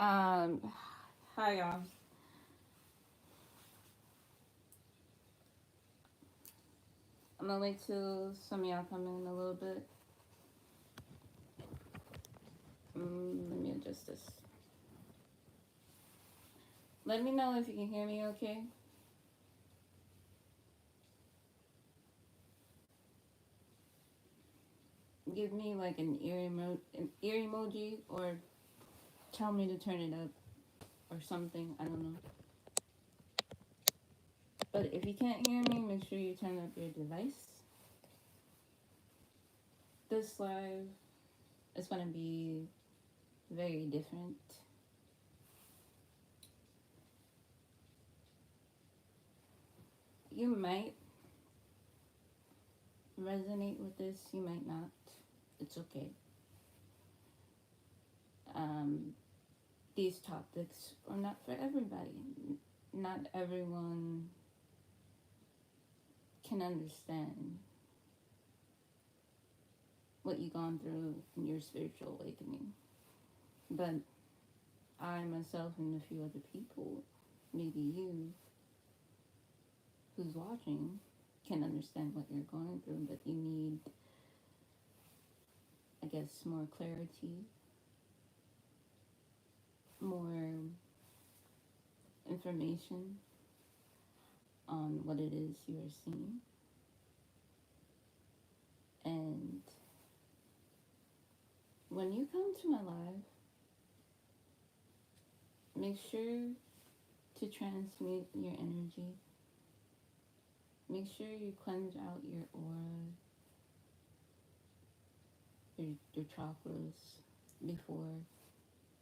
Um, Hi y'all. I'm gonna wait till some of y'all come in a little bit. Let me adjust this. Let me know if you can hear me okay. Give me like an ear emoji, or tell me to turn it up or something. I don't know. But if you can't hear me, make sure you turn up your device. This live is gonna be very different. You might resonate with this, you might not. It's okay. Um, these topics are not for everybody. Not everyone can understand what you've gone through in your spiritual awakening. But I myself and a few other people, maybe you who's watching, can understand what you're going through, but you need, I guess, more clarity, more information on what it is you are seeing. And when you come to my live, make sure to transmute your energy. Make sure you cleanse out your aura, your chakras before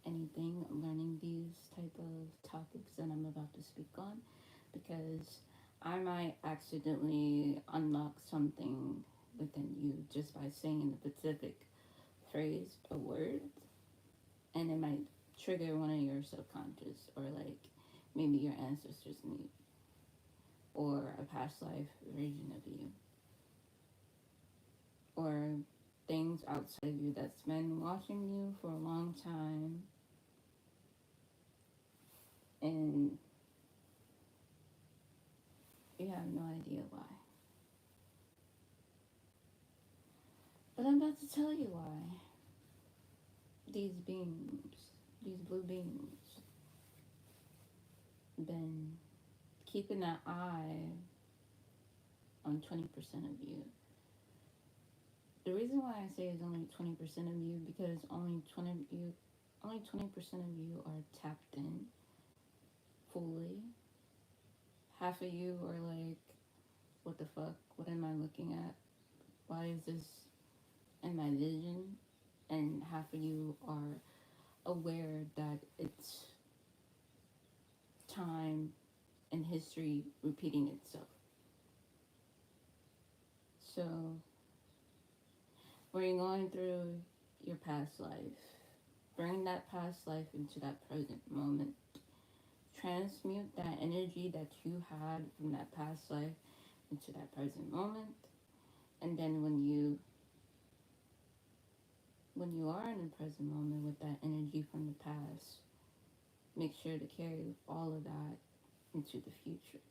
anything. I'm learning these type of topics that I'm about to speak on, because I might accidentally unlock something within you just by saying a specific phrase or word, and it might trigger one of your subconscious, or like maybe your ancestors need, or a past life version of you, or things outside of you that's been watching you for a long time, and you have no idea why. But I'm about to tell you why. These beings, these blue beings, been keeping an eye on 20% of you. The reason why I say it's only 20% of you, because only 20% of you are tapped in fully. Half of you are like, what the fuck? What am I looking at? Why is this in my vision? And half of you are aware that it's time and history repeating itself. So, when you're going through your past life, bring that past life into that present moment. Transmute that energy that you had from that past life into that present moment. And then when you are in the present moment with that energy from the past, make sure to carry all of that into the future.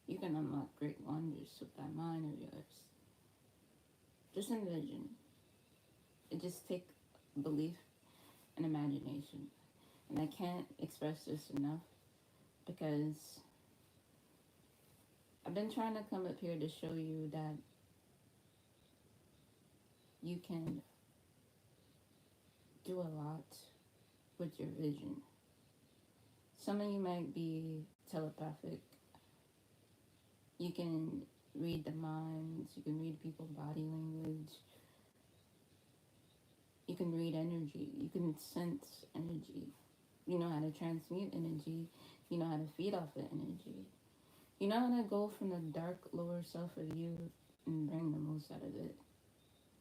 You can unlock great wonders with that mind of yours. Just envision. It just takes belief and imagination. And I can't express this enough, because I've been trying to come up here to show you that you can do a lot with your vision. Some of you might be telepathic. You can read the minds, you can read people's body language, you can read energy, you can sense energy. You know how to transmute energy, you know how to feed off the energy. You know how to go from the dark lower self of you and bring the most out of it,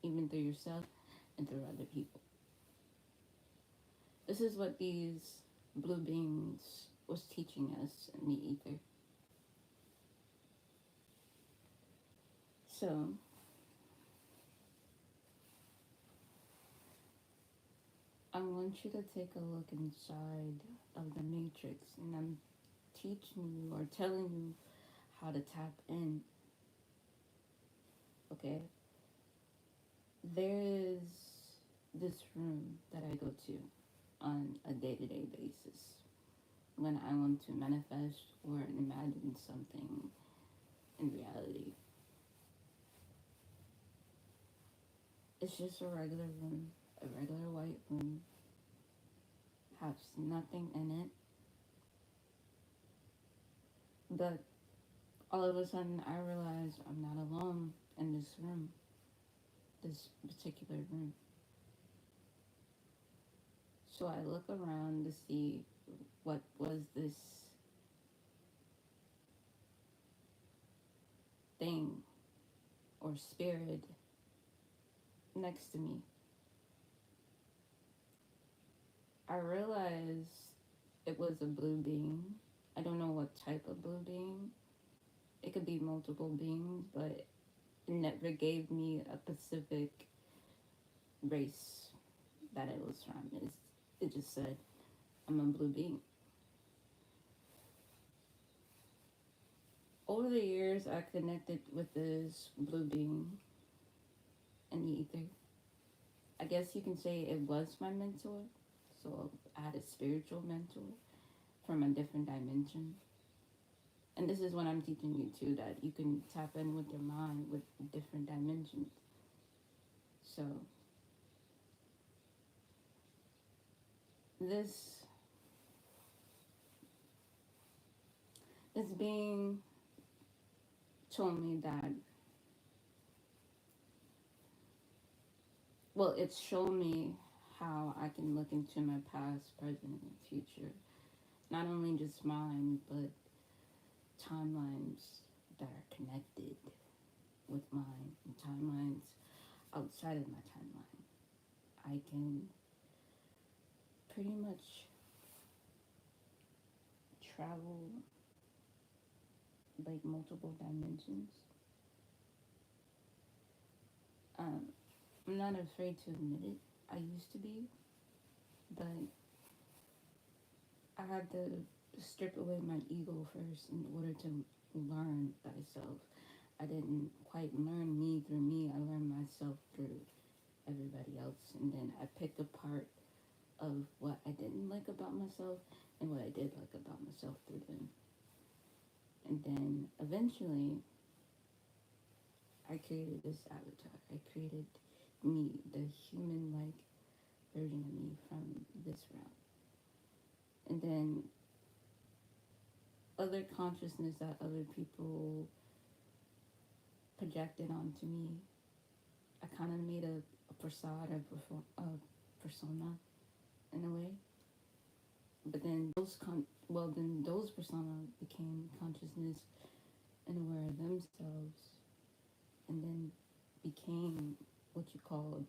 even through yourself and through other people. This is what these blue beings was teaching us in the ether. So, I want you to take a look inside of the matrix, and I'm teaching you or telling you how to tap in. Okay? There is this room that I go to on a day-to-day basis when I want to manifest or imagine something in reality. It's just a regular room, a regular white room, has nothing in it, but all of a sudden I realize I'm not alone in this room, this particular room. So I look around to see what was this thing or spirit next to me. I realized it was a blue being. I don't know what type of blue being. It could be multiple beings, but it never gave me a specific race that it was from. It just said, I'm a blue being. Over the years, I connected with this blue being in the ether. I guess you can say it was my mentor. So I had a spiritual mentor from a different dimension. And this is what I'm teaching you too, that you can tap in with your mind with different dimensions. So this being told me that, well, it's shown me how I can look into my past, present, and future. Not only just mine, but timelines that are connected with mine and timelines outside of my timeline. I can pretty much travel like multiple dimensions. Um, I'm not afraid to admit it. I used to be, but I had to strip away my ego first in order to learn thyself. I didn't quite learn me through me. I learned myself through everybody else, and then I picked apart of what I didn't like about myself and what I did like about myself through them. And then eventually, I created this avatar. I created me, the human-like version of me from this realm. And then other consciousness that other people projected onto me, I kind of made a facade, a persona in a way. But then then those persona became consciousness and aware of themselves, and then became what you called,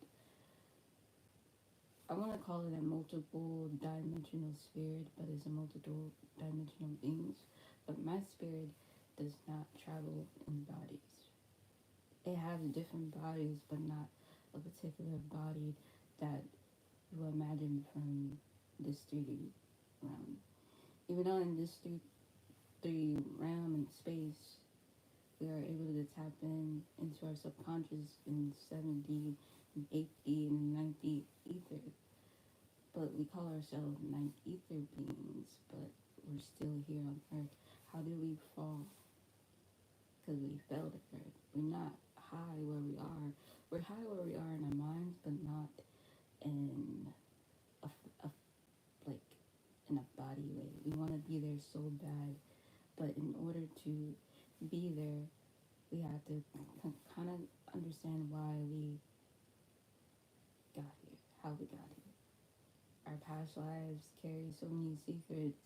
I want to call it a multiple dimensional spirit, but it's a multiple dimensional beings. But my spirit does not travel in bodies. It has different bodies, but not a particular body that you imagine from this 3D realm. Even though in this 3D realm and space, we are able to tap into our subconscious in 7D, and 8D, and 9D ether. But we call ourselves 9th ether beings, but we're still here on Earth. How did we fall? Because we fell to Earth. We're not high where we are. We're high where we are in our minds, but not in a like in a body way. We want to be there so bad, but in order to be there, we have to kind of understand why we got here, how we got here. Our past lives carry so many secrets,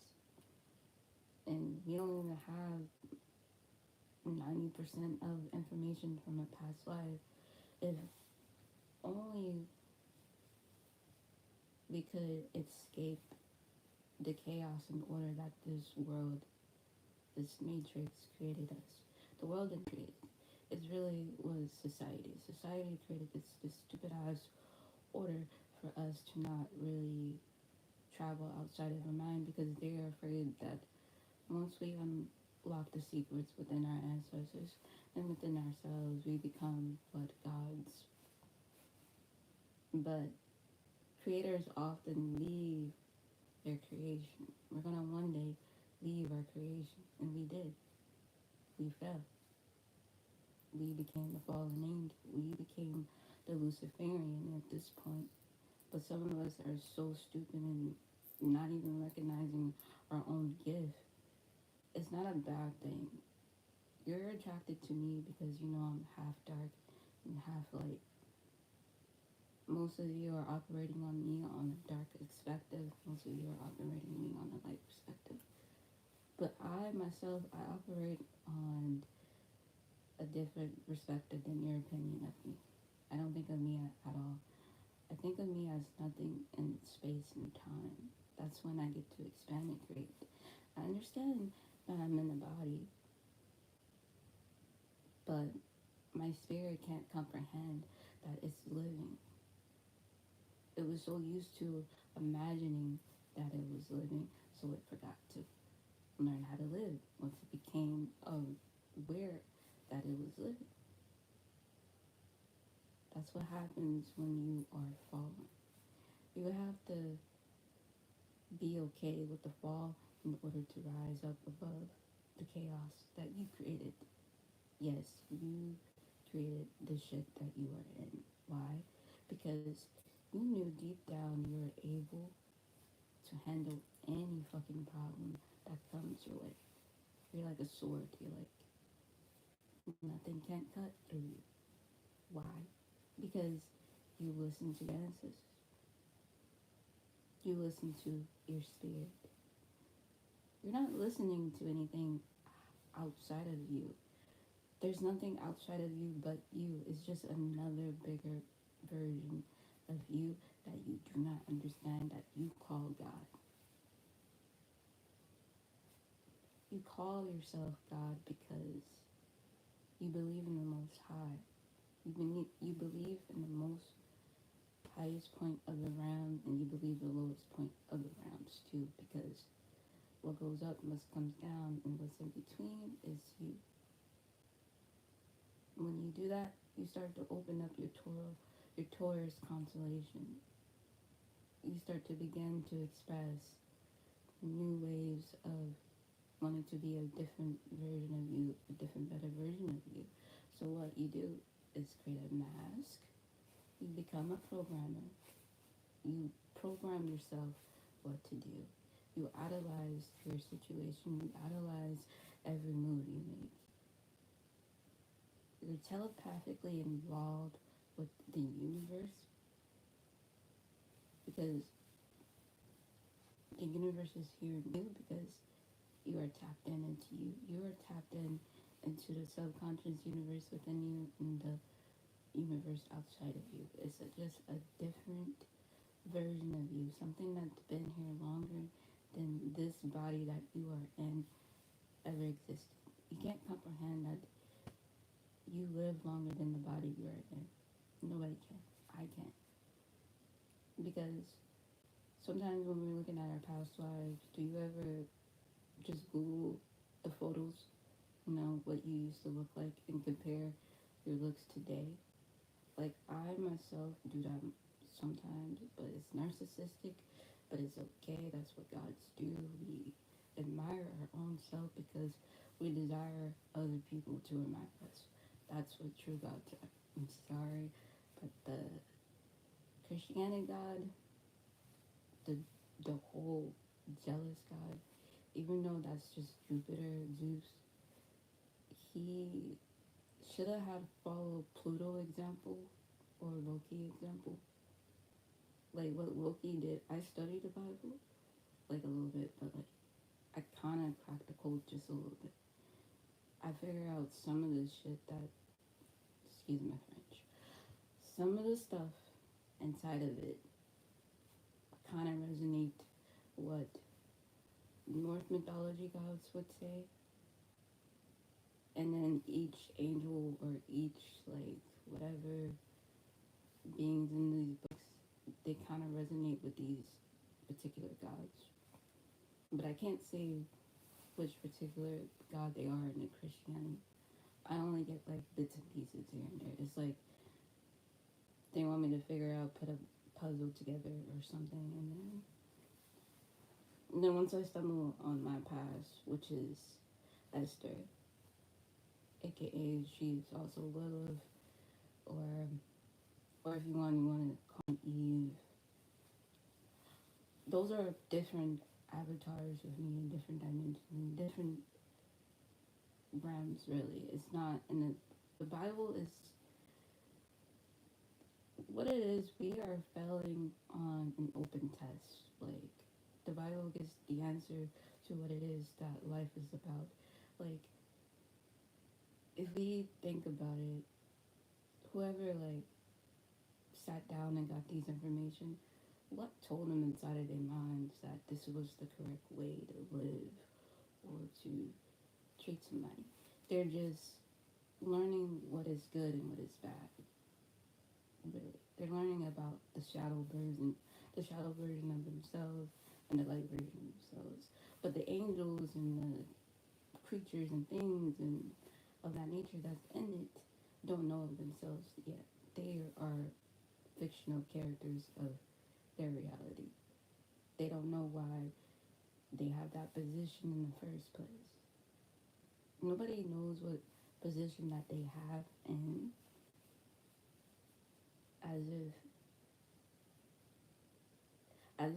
and we don't even have 90% of information from a past life. If only we could escape the chaos in order that this world, this matrix created us. The world didn't create it. It really was society. Society created this stupid ass order for us to not really travel outside of our mind because they're afraid that once we unlock the secrets within our ancestors and within ourselves, we become what gods. But creators often leave their creation. We're gonna one day leave our creation, and we did. We fell. We became the fallen angel. We became the Luciferian at this point. But some of us are so stupid and not even recognizing our own gift. It's not a bad thing. You're attracted to me because you know I'm half dark and half light. Most of you are operating on me on a dark perspective. Most of you are operating me on a light perspective. But I myself, I operate on a different perspective than your opinion of me. I don't think of me at all. I think of me as nothing in space and time. That's when I get to expand and create. I understand that I'm in the body, but my spirit can't comprehend that it's living. It was so used to imagining that it was living, so it forgot to learn how to live once it became aware that it was living. That's what happens when you are fallen. You have to be okay with the fall in order to rise up above the chaos that you created. Yes, you created the shit that you are in. Why? Because you knew deep down you were able to handle any fucking problem that comes your way. You're like a sword. You're like, nothing can't cut through you. Why? Because you listen to your ancestors. You listen to your spirit. You're not listening to anything outside of you. There's nothing outside of you but you. It's just another bigger version of you that you do not understand, that you call God. You call yourself God because you believe in the Most High. You believe in the most highest point of the round, and you believe the lowest point of the rounds too, because what goes up must come down, and what's in between is you. When you do that, you start to open up your Taurus constellation. You start to begin to express new waves of wanting to be a different version of you, a different, better version of you. So what you do is create a mask. You become a programmer. You program yourself what to do. You idolize your situation. You idolize every move you make. You're telepathically involved with the universe because the universe is here in you because you are tapped into you. You are tapped into the subconscious universe within you and the universe outside of you. It's just a different version of you, something that's been here longer than this body that you are in ever existed. You can't comprehend that you live longer than the body you are in. Nobody can. I can't. Because sometimes when we're looking at our past lives, do you ever just Google the photos, what you used to look like and compare your looks today? Like, I myself do that sometimes, but it's narcissistic, but it's okay. That's what gods do. We admire our own self because we desire other people to admire us. That's what true gods are. I'm sorry, but the Christianity God, the whole jealous God, even though that's just Jupiter, Zeus, he should have had followed Pluto example or Loki example. Like what Loki did. I studied the Bible like a little bit, but like I kind of cracked the code just a little bit. I figured out some of this shit that, excuse my French, some of the stuff inside of it kind of resonate what North mythology gods would say. And then each angel or each, like, whatever beings in these books they kind of resonate with these particular gods. But I can't say which particular god they are in the Christianity. I only get like bits and pieces here and there. It's like they want me to figure out, put a puzzle together or something, and then once I stumble on my past, which is Esther, aka she's also Lilith, or if you want to call me Eve. Those are different avatars of me in different dimensions, different realms. Really, it's not. And the Bible is what it is. We are failing on an open test. Like the Bible gives the answer to what it is that life is about. Like if we think about it, whoever like sat down and got these information, what told them inside of their minds that this was the correct way to live or to treat somebody? They're just learning what is good and what is bad. Really, they're learning about the shadow version of themselves, and the light version of themselves. But the angels and the creatures and things and of that nature that's in it don't know of themselves yet. They are fictional characters of their reality. They don't know why they have that position in the first place. Nobody knows what position that they have in, as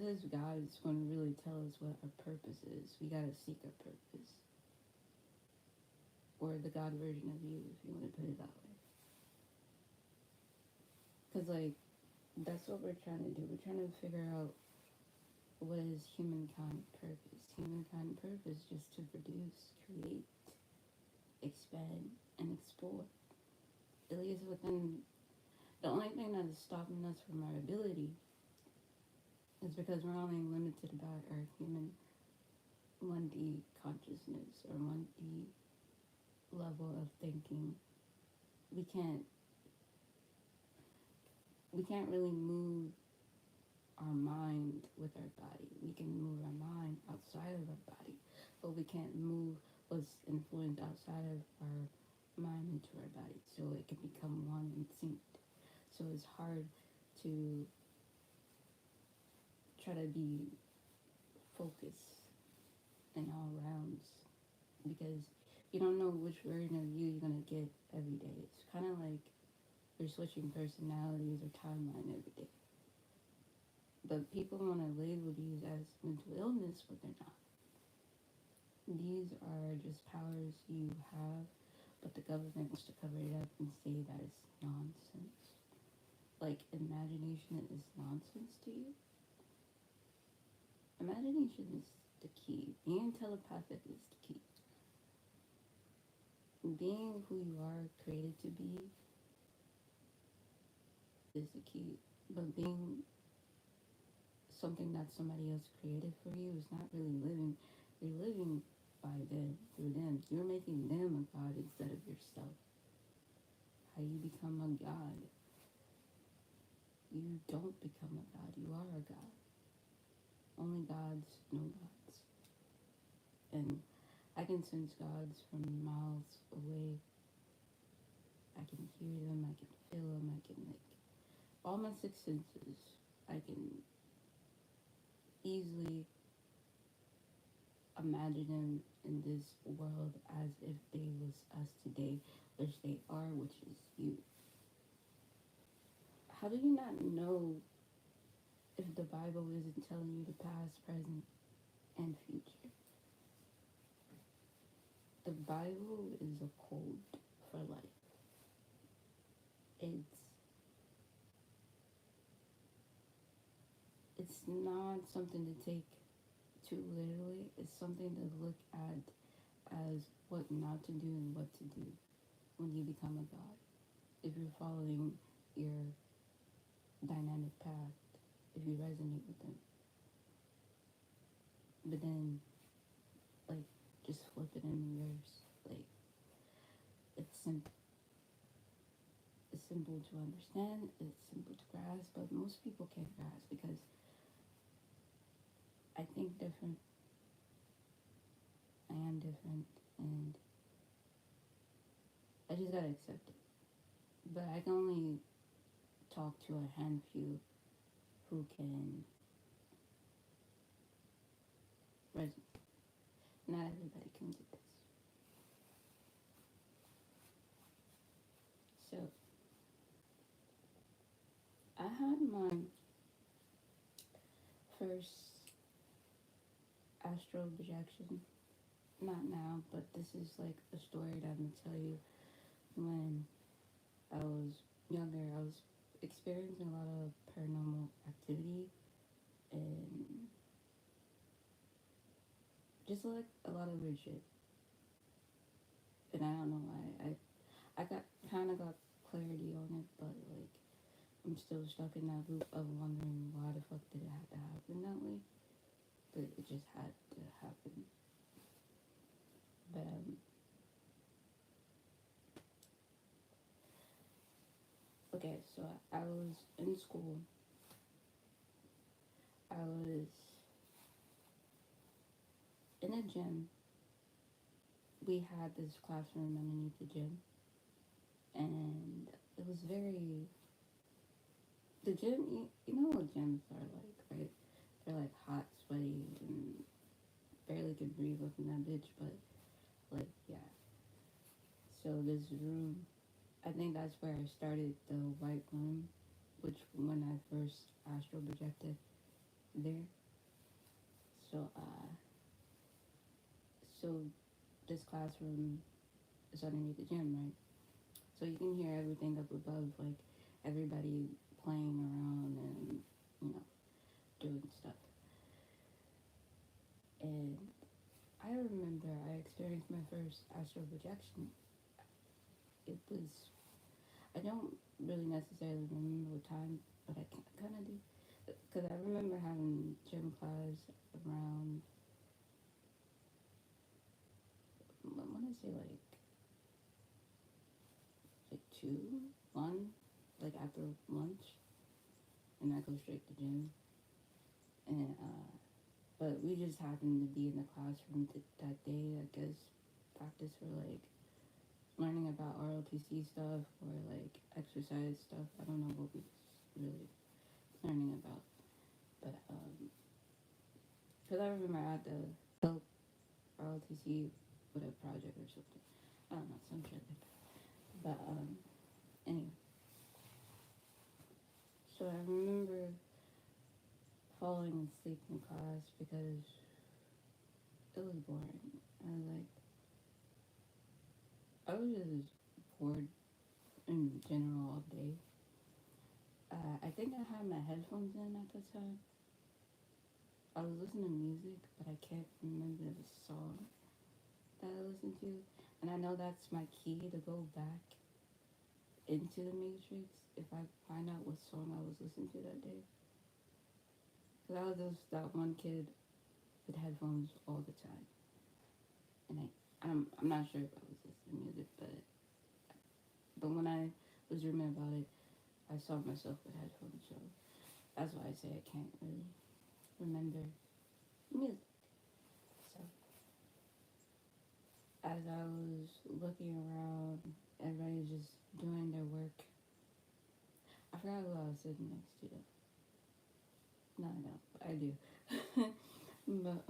if God is going to really tell us what our purpose is. We gotta seek our purpose, or the God version of you, if you want to put it that way. Because like that's what we're trying to do. We're trying to figure out what is humankind purpose. Humankind purpose just to produce, create, expand, and explore. It lies within. The only thing that is stopping us from our ability is because we're only limited by our human 1D consciousness or 1D level of thinking. We can't really move our mind with our body. We can move our mind outside of our body, but we can't move what's influenced outside of our mind into our body, so it can become one and synced. So it's hard to try to be focused in all rounds because you don't know which version of you you're gonna get every day. It's kind of like you're switching personalities or timeline every day. But people want to label these as mental illness, but they're not. These are just powers you have, but the government wants to cover it up and say that it's nonsense. Like imagination is nonsense to you? Imagination is the key. Being telepathic is the key. Being who you are created to be is the key. But being something that somebody else created for you is not really living. You're living by them, through them. You're making them a god instead of yourself. How you become a god? You don't become a god. You are a god. Only gods know gods. And I can sense gods from miles away. I can hear them. I can feel them. I can like all my six senses. I can easily imagine them in this world as if they was us today, which they are, which is you. How do you not know if the Bible isn't telling you the past, present, and future? The Bible is a code for life. It's not something to take too literally. It's something to look at as what not to do and what to do when you become a god. If you're following your dynamic path, if you resonate with them. But then, like, just flip it in reverse. Like, it's simple. It's simple to understand, it's simple to grasp, but most people can't grasp because I think different, I am different, and I just gotta accept it. But I can only talk to a handful who can resonate. Not everybody can get this. So I had my first astral projection. Not now, but this is like a story that I'm gonna tell you. When I was younger, I was experiencing a lot of paranormal activity and just like a lot of weird shit. And I don't know why. I got clarity on it, but like I'm still stuck in that loop of wondering why the fuck did it have to happen that way. But it just had to happen. But okay, so I was in school. I was in a gym. We had this classroom underneath the gym, and it was very the gym. You know what gyms are like, right? They're like hot, sweaty, and barely could breathe up in that bitch. But like, yeah. So this room, I think that's where I started the white room, which when I first astral projected there. So so this classroom is underneath the gym, right? So you can hear everything up above, like everybody playing around and you know doing stuff. And I remember I experienced my first astral projection. It was I don't really necessarily remember what time, but I kind of do because I remember having gym class around I want to say like 2, 1, like after lunch, and I go straight to gym. And but we just happened to be in the classroom that day. I guess practice for like learning about ROTC stuff or like exercise stuff. I don't know what we was really learning about, but because I remember I had to help ROTC with a project or something. I don't know, some shit like that. But anyway, so I remember falling asleep in class because it was boring. I was just bored in general all day. I think I had my headphones in at the time. I was listening to music, but I can't remember the song that I listened to. And I know that's my key to go back into the matrix if I find out what song I was listening to that day. Because I was just that one kid with headphones all the time. And I'm not sure if I was listening to music, but when I was dreaming about it, I saw myself with headphones. So that's why I say I can't really remember music. So as I was looking around, everybody's just doing their work. I forgot who I was sitting next to though. No, I don't. I do. But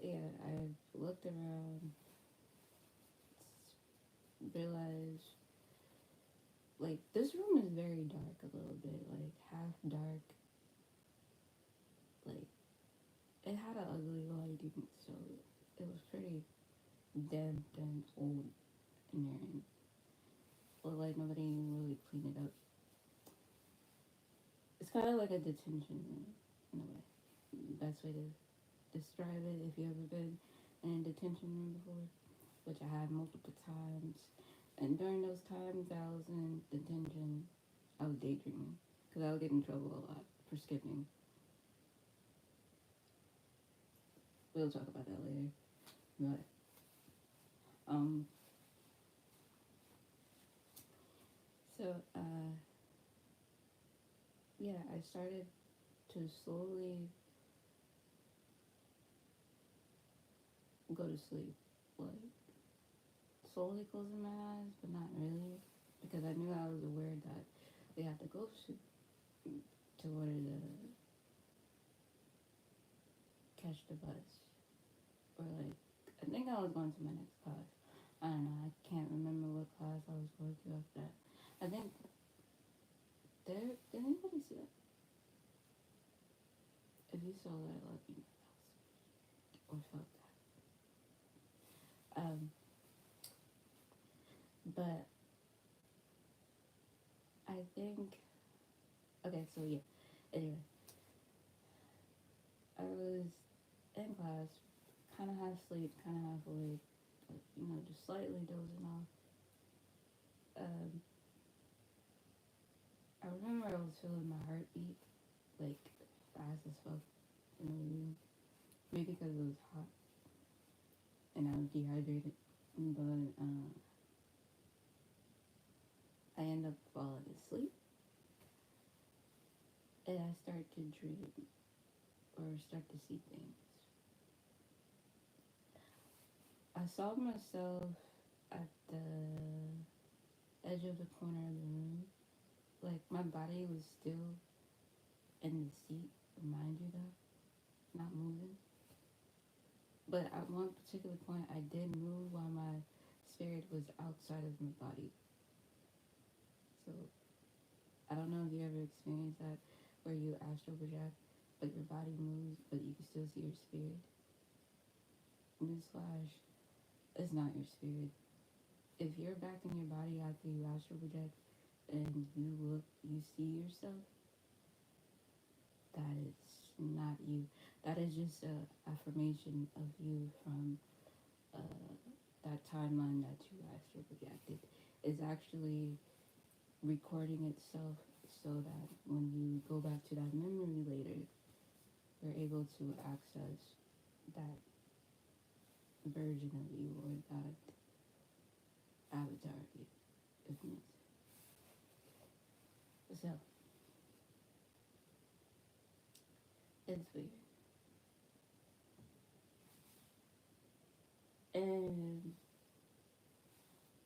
yeah, I looked around, realized like this room is very dark a little bit, like half dark. Like it had an ugly lighting, so it was pretty damp and old in there, and looked like nobody really cleaned it up. It's kind of like a detention room in a way. Best way to describe it if you ever been in a detention room before, which I had multiple times. And during those times I was in detention, I was daydreaming because I would get in trouble a lot for skipping. We'll talk about that later. But um, So, yeah, I started to slowly go to sleep. Like, slowly closing my eyes, but not really. Because I knew I was aware that we had to go to order to catch the bus. Or, like, I think I was going to my next class. I don't know. I can't remember what class I was going to after that. I think, did anybody see that? If you saw that, let me know. Or felt that. But I think, okay, so yeah. Anyway, I was in class, kind of half asleep, kind of half awake, but, just slightly dozing off. Um, I remember I was feeling my heartbeat, like, fast as fuck in the room. Maybe because it was hot and I was dehydrated. But I end up falling asleep and I start to dream or start to see things. I saw myself at the edge of the corner of the room. Like, my body was still in the seat, mind you, though, not moving. But at one particular point, I did move while my spirit was outside of my body. So, I don't know if you ever experienced that, where you astral project, but your body moves, but you can still see your spirit. Newsflash, it's not your spirit. If you're back in your body after you astral project and you see yourself, that is not you. That is just a affirmation of you from that timeline that you astral projected. Is actually recording itself so that when you go back to that memory later, you're able to access that version of you or that avatar of you, if it makes sense. So, it's weird. And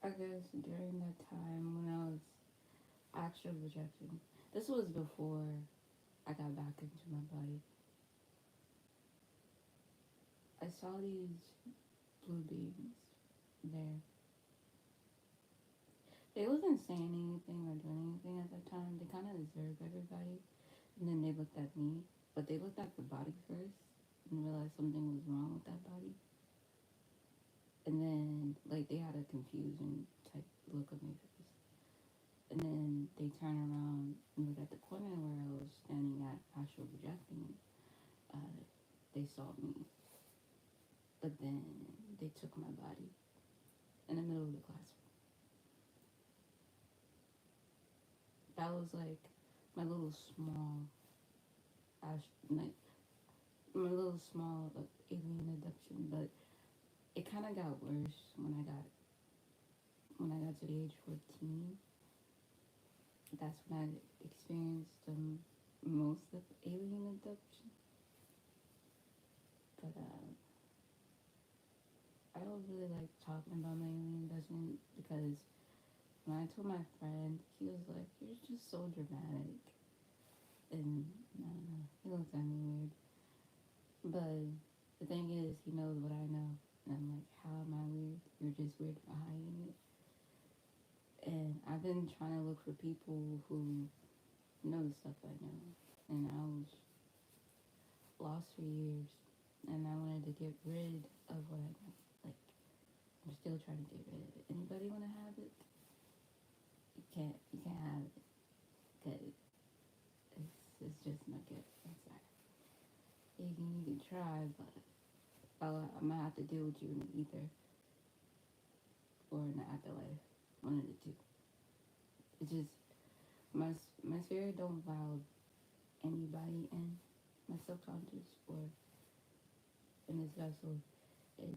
I guess during that time when I was astral projecting, this was before I got back into my body, I saw these blue beings there. They wasn't saying anything or doing anything at that time. They kind of observed everybody, and then they looked at me. But they looked at the body first and realized something was wrong with that body. And then, like, they had a confusion type look on their face. And then they turned around and looked at the corner where I was standing at, astral projecting. Uh, they saw me. But then they took my body in the middle of the classroom. That was like my little small, like, my little small alien abduction. But it kind of got worse when I got to the age 14. That's when I experienced most of alien abduction. But I don't really like talking about my alien abduction because when I told my friend, he was like, "You're just so dramatic," and I don't know, he looked at me weird. But the thing is, he knows what I know, and I'm like, "How am I weird? You're just weird for hiding it." And I've been trying to look for people who know the stuff I know, and I was lost for years, and I wanted to get rid of what I know. Like, I'm still trying to get rid of it. Anybody want to have it? You can't have it because it's just not good. I'm sorry. You can try, but I'm gonna have to deal with you in the ether or in the afterlife. One of the two. It's just my spirit don't allow anybody in my subconscious or in this vessel. It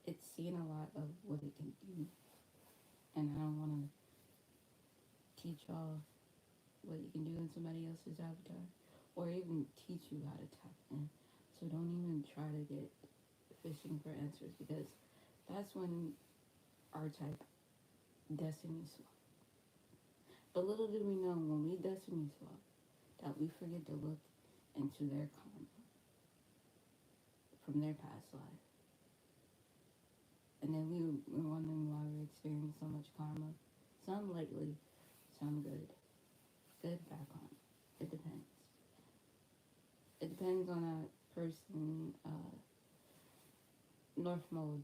it's seen a lot of what it can do, and I don't want to teach y'all what you can do in somebody else's avatar, or even teach you how to tap in. So don't even try to get fishing for answers, because that's when our type destiny swap. But little did we know, when we destiny swap, that we forget to look into their karma from their past life. And then we're wondering why we're experiencing so much karma. Some lately, some good. Good, bad karma. It depends. It depends on that person, North Mode,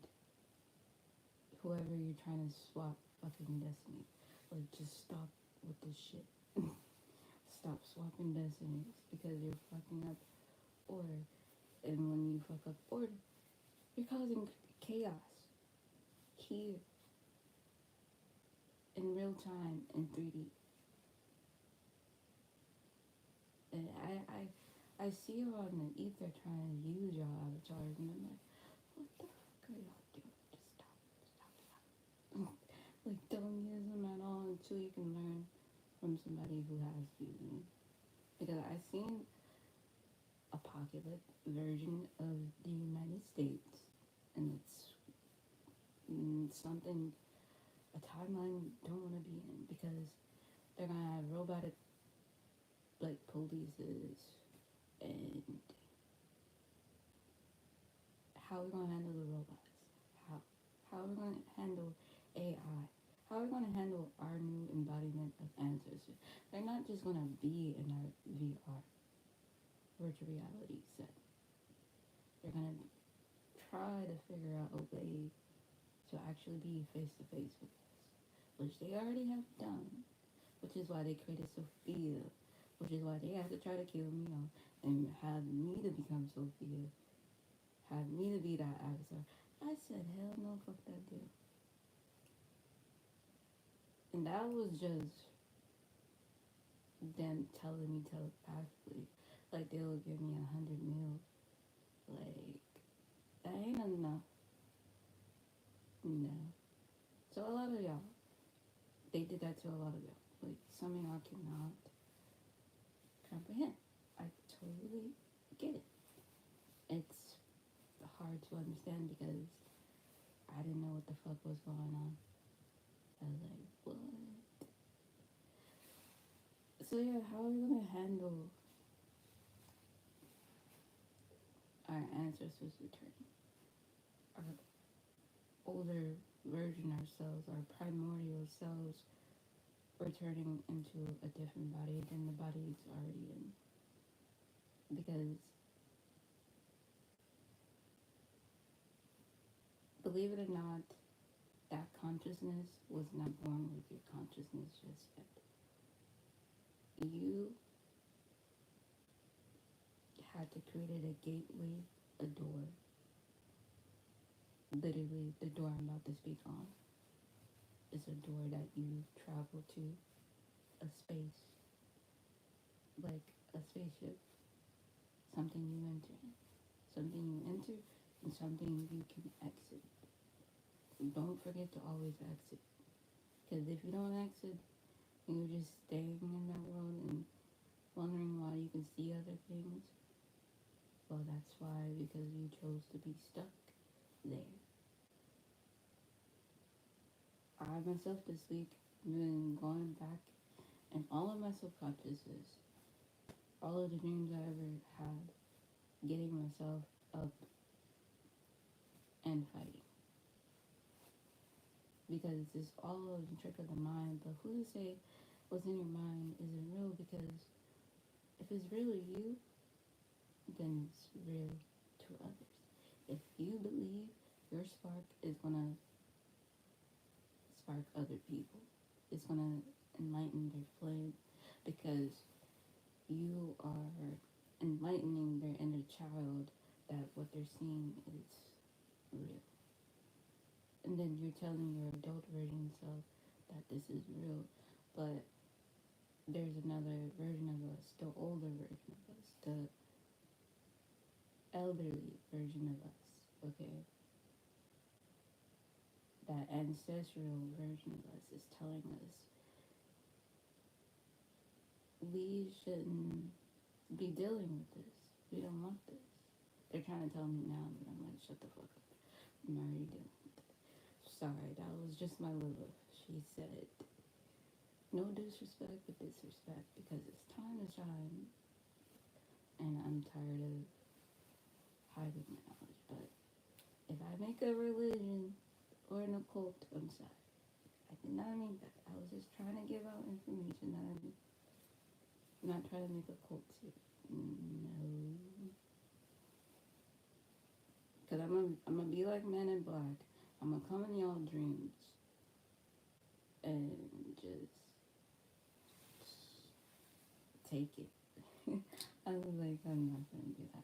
whoever you're trying to swap fucking destiny. Like, just stop with this shit. Stop swapping destinies, because you're fucking up order. And when you fuck up order, you're causing chaos here in real time in 3D. And I see you on the ether trying to use your avatars, and I'm like, what the fuck are y'all doing? Just stop. Like, don't use them at all until you can learn from somebody who has used them. Because I've seen a pocket version of the United States, and it's something, a timeline we don't want to be in, because they're gonna have robotic, like, polices, and how are we gonna handle the robots? How are we gonna handle AI? How are we gonna handle our new embodiment of ancestors? They're not just gonna be in our VR, virtual reality set. They're gonna try to figure out a way to actually be face to face with us, which they already have done, which is why they created Sophia, which is why they had to try to kill me off and have me to become Sophia, have me to be that avatar. I said, hell no, fuck that deal. And that was just them telling me telepathically, like they will give me 100 mil. Like, that ain't enough. No. So a lot of y'all, they did that to a lot of y'all. Like, some of y'all cannot comprehend. I totally get it. It's hard to understand, because I didn't know what the fuck was going on. I was like, what? So yeah, how are we gonna handle our ancestors returning? Our older version ourselves, our primordial selves, returning into a different body than the body it's already in. Because, believe it or not, that consciousness was not born with your consciousness just yet. You had to create a gateway, a door. Literally, the door I'm about to speak on is a door that you travel to, a space, like a spaceship, something you enter, and something you can exit. Don't forget to always exit, because if you don't exit, and you're just staying in that world and wondering why you can see other things, well, that's why, because you chose to be stuck there. I myself this week been going back, and all of my subconsciouses, all of the dreams I ever had, getting myself up and fighting. Because it's all a trick of the mind, but who to say what's in your mind isn't real? Because if it's real to you, then it's real to others. If you believe your spark is gonna spark other people, it's gonna enlighten their flame, because you are enlightening their inner child that what they're seeing is real. And then you're telling your adult version self that this is real, but there's another version of us, the older version of us, the elderly version of us, okay? That ancestral version of us is telling us we shouldn't be dealing with this. We don't want this. They're trying to tell me now, but I'm like, shut the fuck up. I'm already dealing with it. Sorry, that was just my Lilith. She said, no disrespect, but disrespect, because it's time to shine, and I'm tired of hiding my knowledge. But if I make a religion or an occult, I'm sorry. I did not mean that. I was just trying to give out information. I'm not trying to make a cult here. No. Because I'm gonna be like Men in Black. I'm gonna come in y'all dreams and just take it. I was like, I'm not gonna do that.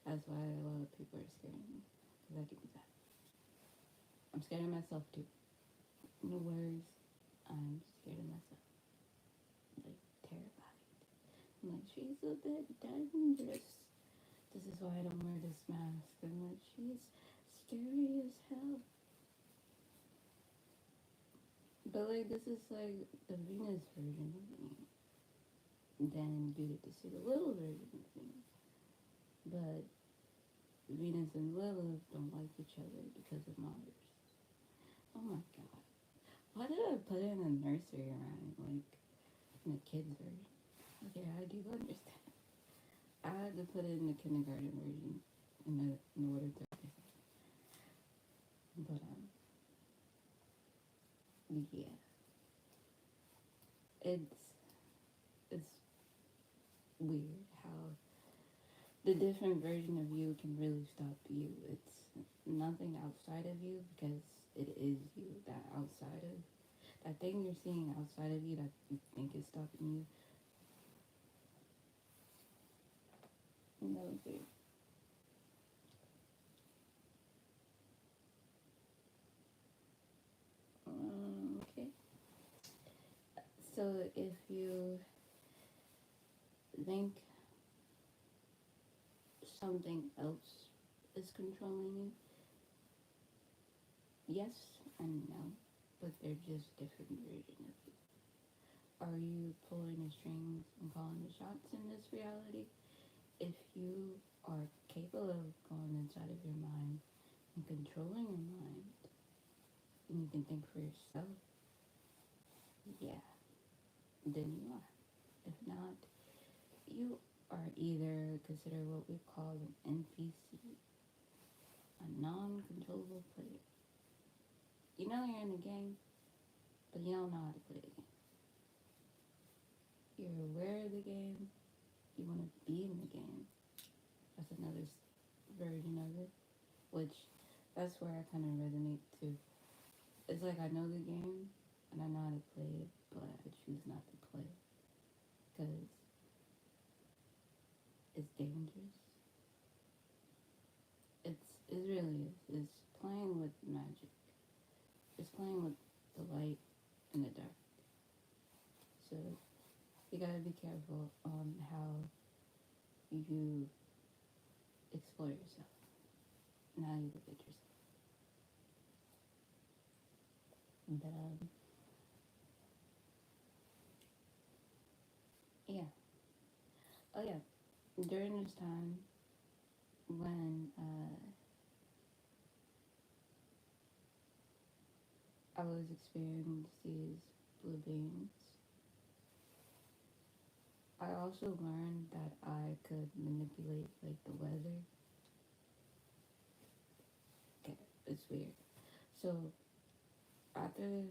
That's why a lot of people are scared of me. Because I can do that. I'm scared of myself too. No worries. I'm scared of myself. Like, terrified. I'm like, she's a bit dangerous. This is why I don't wear this mask. I'm like, she's scary as hell. But like, this is like the Venus version of me. Then you get to see the little version of me. But Venus and Lilith don't like each other because of Mars. Oh my god. Why did I put in a nursery rhyme? Like, in the kids version? Okay, I do understand. I had to put it in the kindergarten version in order to understand. But, yeah. It's weird how the different version of you can really stop you. It's nothing outside of you because it is you. That outside of that thing you're seeing outside of you that you think is stopping you. No, dude. Okay. So if you think something else is controlling you, yes and no, but they're just different versions of you. Are you pulling the strings and calling the shots in this reality? If you are capable of going inside of your mind and controlling your mind, and you can think for yourself, yeah, then you are. If not, you are either considered what we call an NPC, a non-controllable player. You know you're in the game, but you don't know how to play the game. You're aware of the game, you want to be in the game. That's another version of it, which that's where I kind of resonate too. It's like I know the game and I know how to play it, but I choose not to play because it's dangerous. It really is. It's playing with magic. It's playing with the light and the dark. So you gotta be careful on how you explore yourself and how you look at yourself. But yeah. Oh yeah. During this time when I was experiencing these blue beings, I also learned that I could manipulate like the weather. Okay, it's weird. So after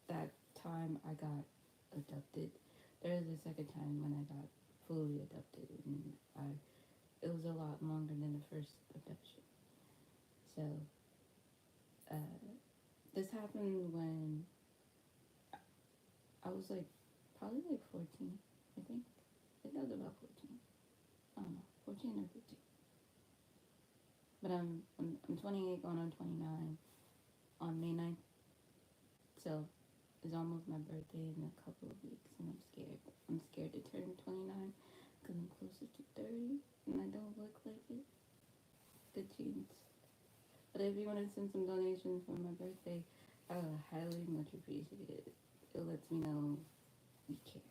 that time I got abducted, there was a second time when I got fully abducted, and it was a lot longer than the first abduction. So uh, this happened when I was like probably like 14, I think. I think I was about 14. I don't know, 14 or 15. But I'm 28 going on 29 on May 9th. So it's almost my birthday in a couple of weeks, and I'm scared. I'm scared to turn 29 because I'm closer to 30 and I don't look like it. Good genes. But if you want to send some donations for my birthday, I would highly much appreciate it. It lets me know you care.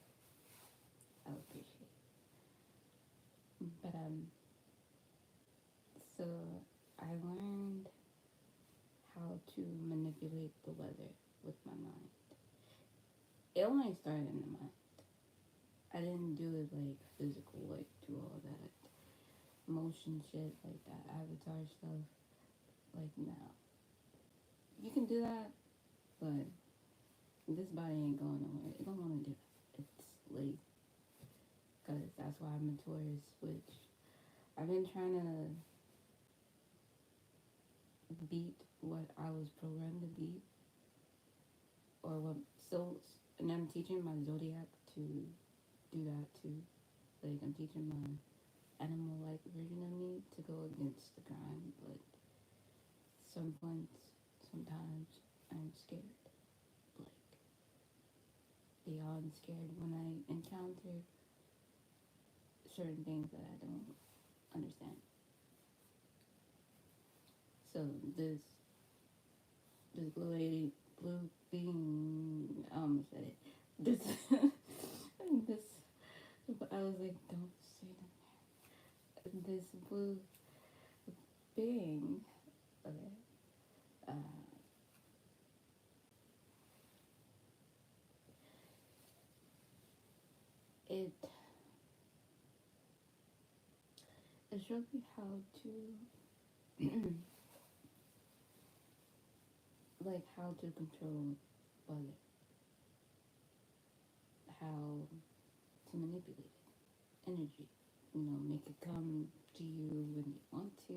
But so I learned how to manipulate the weather with my mind. It only started in the mind. I didn't do it like physical, like do all that motion shit, like that avatar stuff. Like, no. You can do that, but this body ain't going nowhere. It don't want to do that. It's late. Because that's why I'm a Taurus, which I've been trying to beat what I was programmed to beat, or what still, and I'm teaching my zodiac to do that too. Like, I'm teaching my animal-like version of me to go against the grind, but some points, sometimes I'm scared. Like, beyond scared when I encounter certain things that I don't understand. So this blue being, I almost said it. This this, I was like, don't say that. This blue being, okay, uh, it showed me how to like how to control weather, how to manipulate energy. You know, make it come to you when you want to,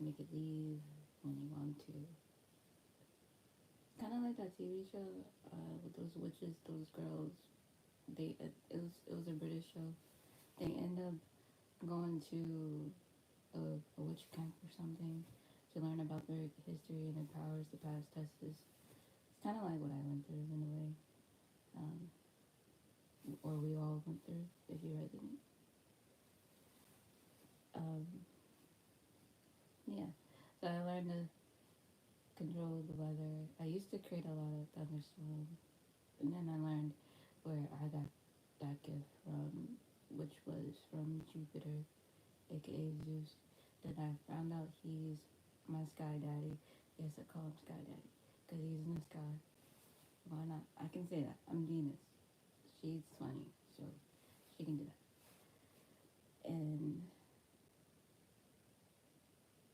make it leave when you want to. Kind of like that TV show with those witches, those girls. It was a British show. They end up going to a witch camp or something to learn about their history and their powers, the past tests. It's kind of like what I went through in a way, um, or we all went through if you resonate. Um, yeah, so I learned to control the weather. I used to create a lot of thunderstorms, and then I learned where I got that gift from, which was from Jupiter, aka Zeus. Then I found out he's my sky daddy. Yes, I call him sky daddy because he's in the sky. Why not? I can say that. I'm Venus. She's 20, so she can do that. And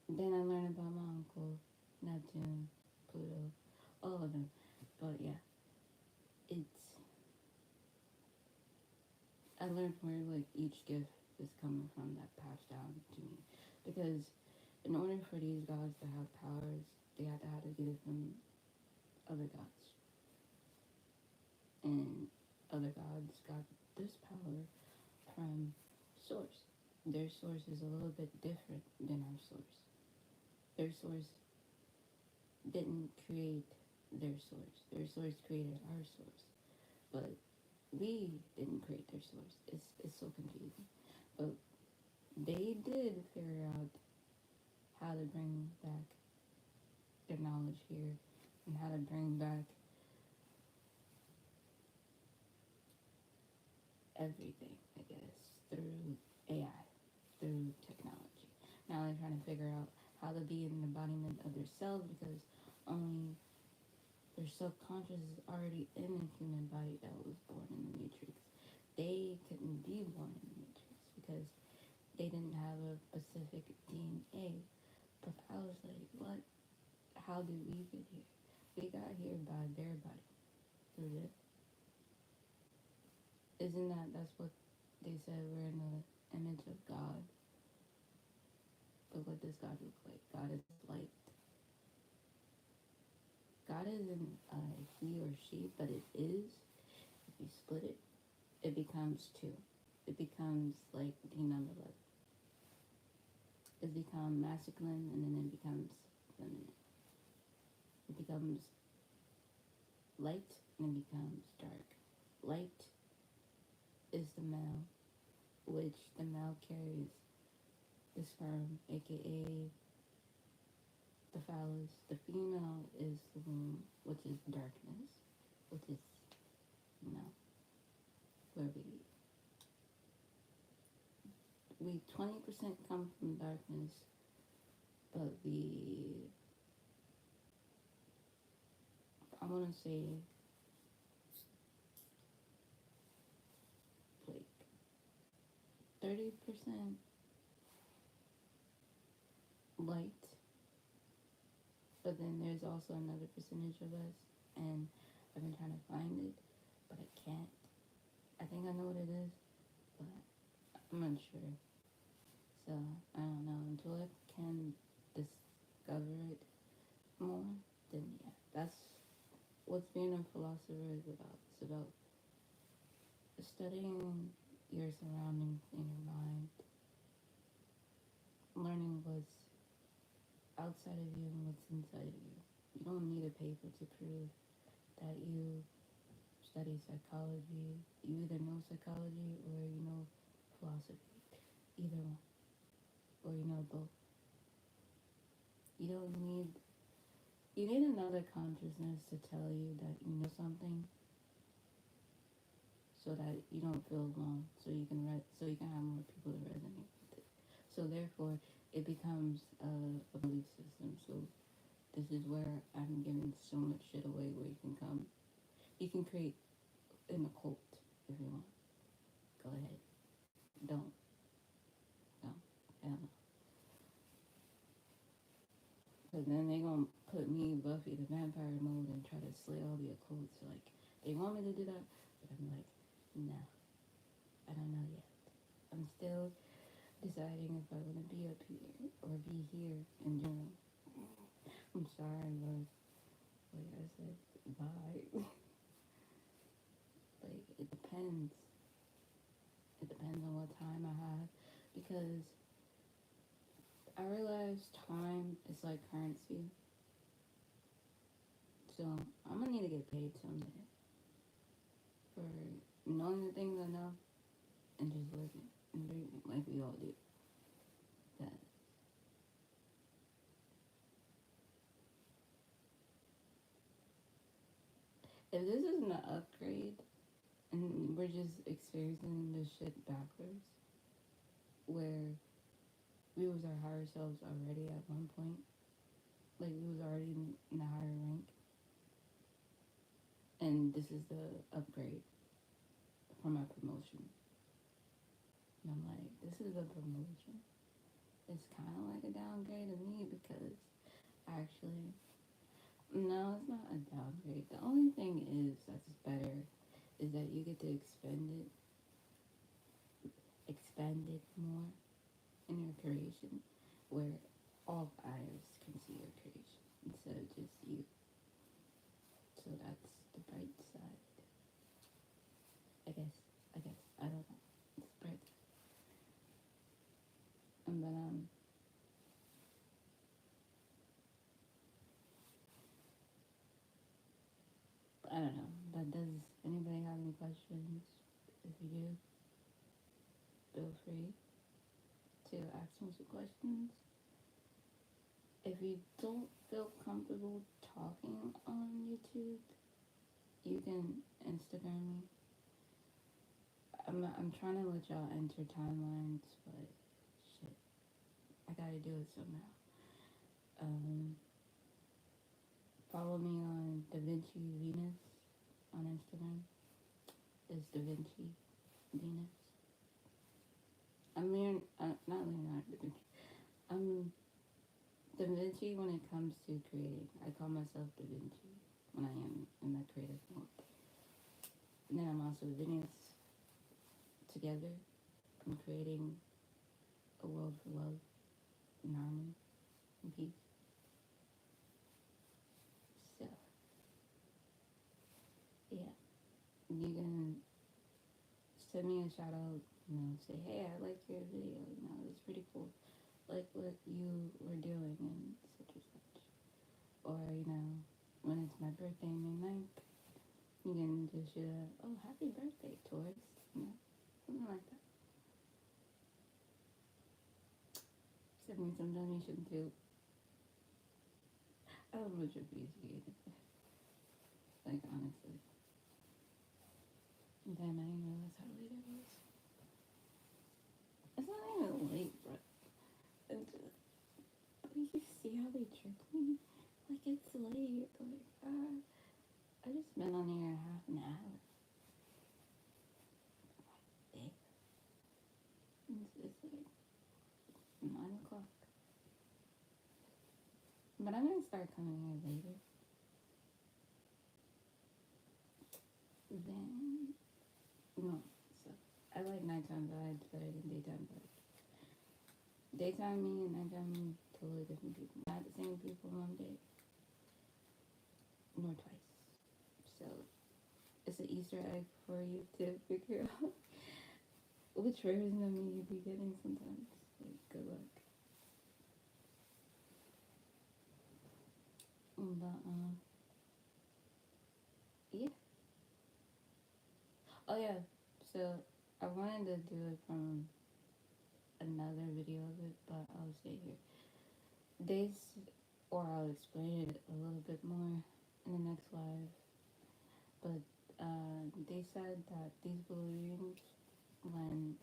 then I learned about my uncle, Neptune, Pluto, all of them. But yeah, it's I learned where like each gift is coming from that passed down to me, because in order for these gods to have powers, they had to have to get it from other gods, and other gods got this power from source. Their source is a little bit different than our source. Their source didn't create their source. Their source created our source. But we didn't create their source. It's so confusing. But they did figure out how to bring back their knowledge here and how to bring back everything, I guess, through AI, through technology. Now they're trying to figure out how to be an embodiment of their self, because only their subconscious is already in a human body that was born in the matrix. They couldn't be born in the matrix because they didn't have a specific DNA. But I was like, what? How did we get here? We got here by their body through this. Isn't that's what they said? We're in the image of God. But what does God look like? God is light. God isn't he or she, but it is. If you split it, it becomes two. It becomes like the number 11. It becomes masculine, and then it becomes feminine. It becomes light, and it becomes dark. Light is the male, which the male carries the sperm, aka the phallus. The female is the womb, which is darkness, which is, you know, where we we 20% come from darkness, but I want to say like 30% light, but then there's also another percentage of us, and I've been trying to find it, but I can't. I think I know what it is, but I'm unsure. So I don't know until I can discover it more. Then yeah, that's what's being a philosopher is about. It's about studying your surroundings in your mind, learning what's outside of you and what's inside of you. You don't need a paper to prove that you study psychology. You either know psychology or you know philosophy. Either one. Or you know both. You don't need you need another consciousness to tell you that you know something so that you don't feel alone, so you can have more people to resonate with it. So therefore it becomes a belief system. So this is where I'm giving so much shit away where you can create an occult if you want. Go ahead. Don't. No. Hell no. Because then they gonna put me, Buffy the Vampire mode and try to slay all the occults. Like, they want me to do that, but I'm like, no. I don't know yet. I'm still deciding if I want to be up here or be here in general. I'm sorry, but like I said, bye. Like, it depends. It depends on what time I have. Because I realize time is like currency. So I'm gonna need to get paid someday for knowing the things I know and just living and breathing like we all do. That if this isn't an upgrade and we're just experiencing this shit backwards, where we was our higher selves already at one point, like we was already in the higher rank, and this is the upgrade for my promotion. And I'm like, this is a promotion. It's kind of like a downgrade to me because actually, no, it's not a downgrade. The only thing is that's better is that you get to expand it more in your creation, where all eyes can see your creation instead of just you. So that's the bright side. I guess. I don't know. It's bright. And then I don't know. But does anybody have any questions? If you do, feel free to ask me some questions. If you don't feel comfortable talking on YouTube, you can Instagram me. I'm trying to let y'all enter timelines, but shit, I gotta do it somehow. Um, Follow me on Da Vinci Venus on Instagram. It's Da Vinci Venus. Not Leonardo da Vinci. I'm Da Vinci when it comes to creating. I call myself Da Vinci when I am in that creative mode. And then I'm also Venus together. I'm creating a world for love and harmony and peace. So, yeah. You can send me a shout out, say, hey, I like your video, it's pretty cool. Like what you were doing and such and such. Or, when it's my birthday, May 9th, you can just shoot happy birthday, Taurus. Something like that. Send me some donation too. I would much appreciate it. Like, honestly. Damn, I didn't realize how late it was. It's not even But I'm gonna start coming here later. Then, no. So, I like nighttime vibes better than daytime vibes. Daytime me and nighttime me, totally different people. Not the same people one day, nor twice. So, it's an Easter egg for you to figure out which version of me you be getting sometimes. Like, good luck. But, yeah. Oh, yeah. So, I wanted to do it from another video of it, but I'll stay here. Or I'll explain it a little bit more in the next live. But they said that these balloons, when,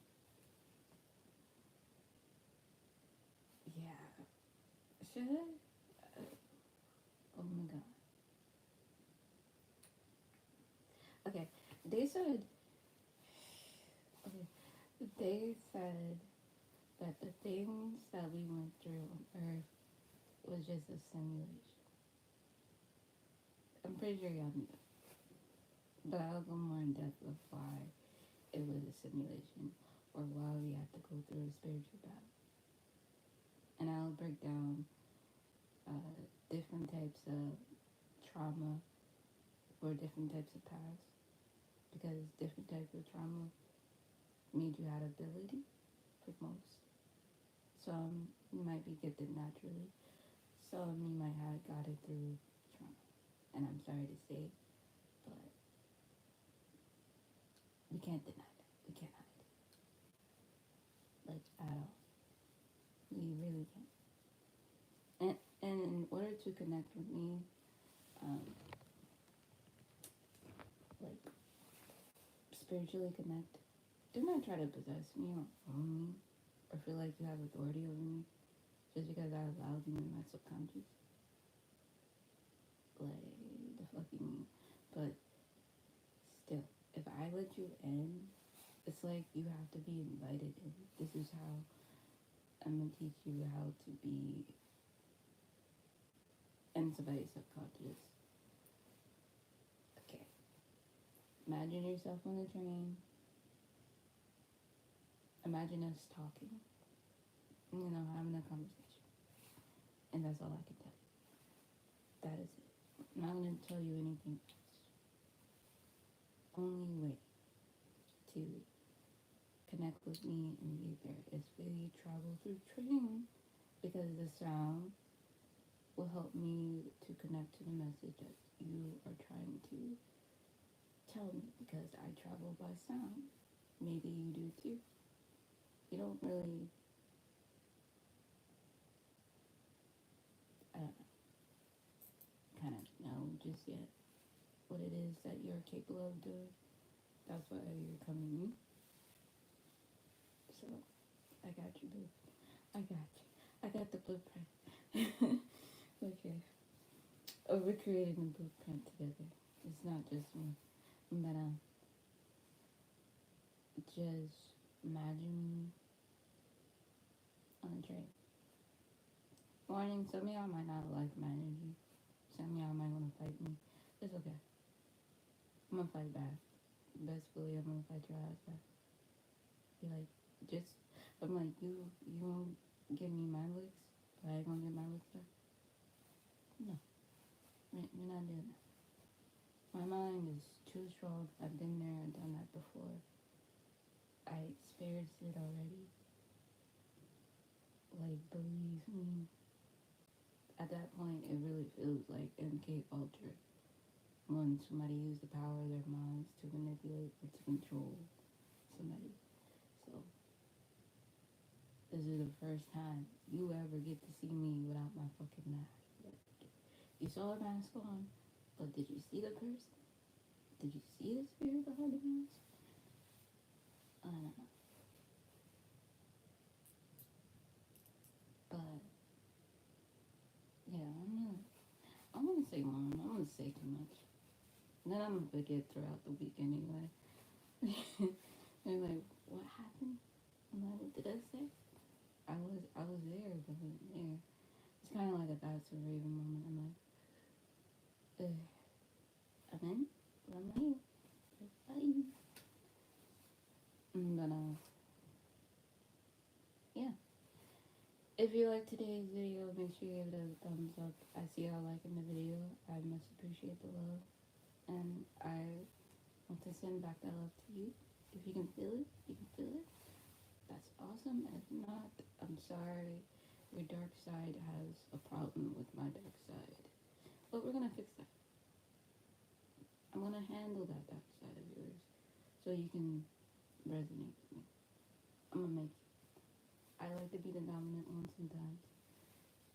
yeah, should I? Oh my god. Okay, they said, okay, they said that the things that we went through on Earth was just a simulation. I'm pretty sure y'all knew that. But I'll go more in depth of why it was a simulation or why we had to go through a spiritual battle. And I'll break down different types of trauma for different types of paths because different types of trauma made you have ability for most. Some you might be gifted naturally. Some you might have got it through trauma. And I'm sorry to say, but we can't deny that. We can't hide it. Like at all. We really can't. And in order to connect with me, um, like spiritually connect, do not try to possess me or own me or feel like you have authority over me just because I allowed you in my subconscious. Like the fucking me. But still, if I let you in, it's like you have to be invited in. This is how I'm gonna teach you how to be in somebody's subconscious. Okay. Imagine yourself on the train. Imagine us talking. Having a conversation. And that's all I can tell you. That is it. I'm not gonna tell you anything else. Only way to connect with me and be there is for you to travel through train because the sound will help me to connect to the message that you are trying to tell me because I travel by sound. Maybe you do too. You don't really, kind of know just yet what it is that you're capable of doing. That's why you're coming in. So, I got you, boo. I got you. I got the blueprint. Okay. Oh, we're creating a blueprint together. It's not just me. But, just imagine me on a train. Warning, some of y'all might not like my energy. Some of y'all might want to fight me. It's okay. I'm gonna fight back. Best believe I'm gonna fight your ass back. Be like, I'm like, you won't give me my licks, but I ain't gonna get my licks back. No, we're not doing that. My mind is too strong. I've been there and done that before. I experienced it already. Like, believe me, at that point, it really feels like MK Ultra when somebody used the power of their minds to manipulate or to control somebody. So, this is the first time you ever get to see me without my fucking mask. Like, you saw a mask on, but did you see the person? Did you see the spirit behind the mask? I don't know. But yeah, I'm gonna say more. I'm gonna say too much. And then I'm gonna forget throughout the week anyway. They're like, what happened? I'm like, what did I say? I was there, but I wasn't there. kind of like a that's a raven moment. I'm like, I'm in, I'm here, bye. But yeah. If you like today's video, make sure you give it a thumbs up. I see y'all liking the video. I must appreciate the love. And I want to send back that love to you. If you can feel it, you can feel it. That's awesome. If not, I'm sorry. Your dark side has a problem with my dark side. But we're going to fix that. I'm going to handle that dark side of yours so you can resonate with me. I'm going to make you. I like to be the dominant one sometimes.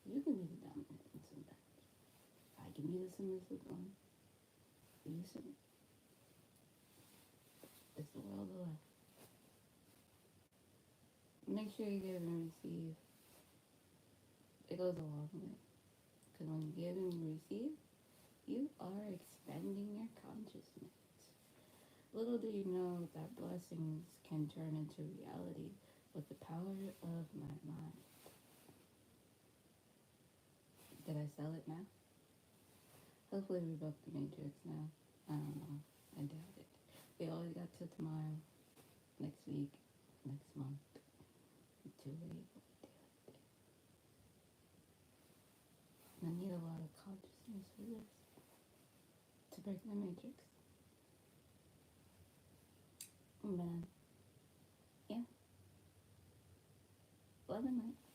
You can be the dominant one sometimes. I can be the submissive one. You submit. It's the world of life. Make sure you give and receive. It goes a long way. Because when you give and receive, you are expanding your consciousness. Little do you know that blessings can turn into reality with the power of my mind. Did I sell it now? Hopefully we broke the matrix now. I don't know. I doubt it. We always got till tomorrow, next week, next month. Too late. I need a lot of consciousness for this to break the matrix. But yeah. Love and light.